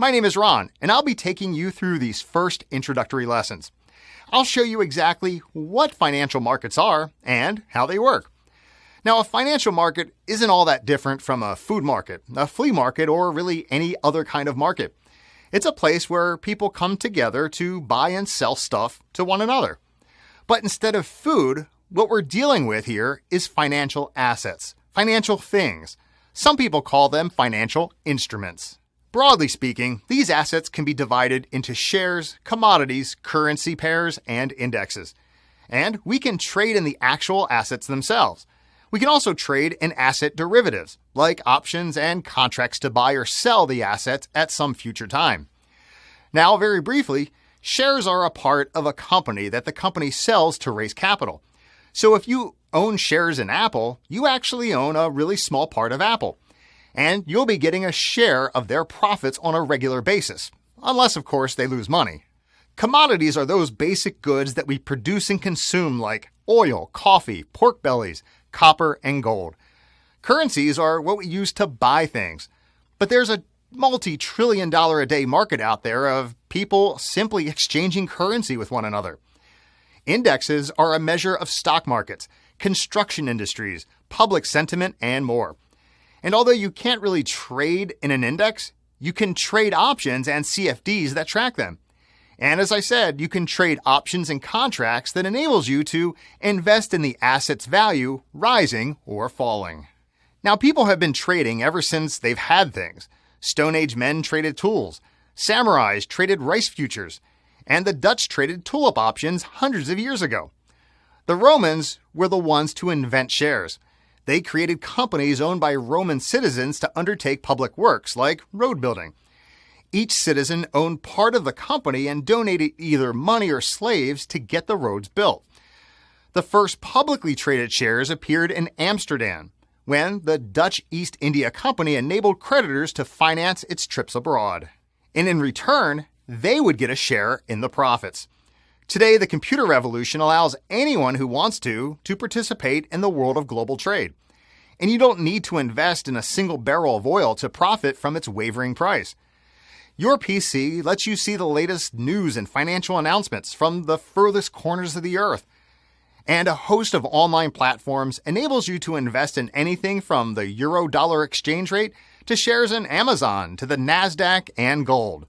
My name is Ron, and I'll be taking you through these first introductory lessons. I'll show you exactly what financial markets are and how they work. Now, a financial market isn't all that different from a food market, a flea market, or really any other kind of market. It's a place where people come together to buy and sell stuff to one another. But instead of food, what we're dealing with here is financial assets, financial things. Some people call them financial instruments. Broadly speaking, these assets can be divided into shares, commodities, currency pairs, and indexes. And we can trade in the actual assets themselves. We can also trade in asset derivatives, like options and contracts to buy or sell the assets at some future time. Now, very briefly, shares are a part of a company that the company sells to raise capital. So if you own shares in Apple, you actually own a really small part of Apple. And you'll be getting a share of their profits on a regular basis, unless, of course, they lose money. Commodities are those basic goods that we produce and consume like oil, coffee, pork bellies, copper, and gold. Currencies are what we use to buy things. But there's a multi-trillion-dollar-a-day market out there of people simply exchanging currency with one another. Indexes are a measure of stock markets, construction industries, public sentiment, and more. And although you can't really trade in an index, you can trade options and CFDs that track them. And as I said, you can trade options and contracts that enables you to invest in the asset's value rising or falling. Now, people have been trading ever since they've had things. Stone Age men traded tools, samurais traded rice futures, and the Dutch traded tulip options hundreds of years ago. The Romans were the ones to invent shares. They created companies owned by Roman citizens to undertake public works like road building. Each citizen owned part of the company and donated either money or slaves to get the roads built. The first publicly traded shares appeared in Amsterdam, when the Dutch East India Company enabled creditors to finance its trips abroad. And in return, they would get a share in the profits. Today, the computer revolution allows anyone who wants to participate in the world of global trade. And you don't need to invest in a single barrel of oil to profit from its wavering price. Your PC lets you see the latest news and financial announcements from the furthest corners of the earth. And a host of online platforms enables you to invest in anything from the euro-dollar exchange rate to shares in Amazon to the NASDAQ and gold.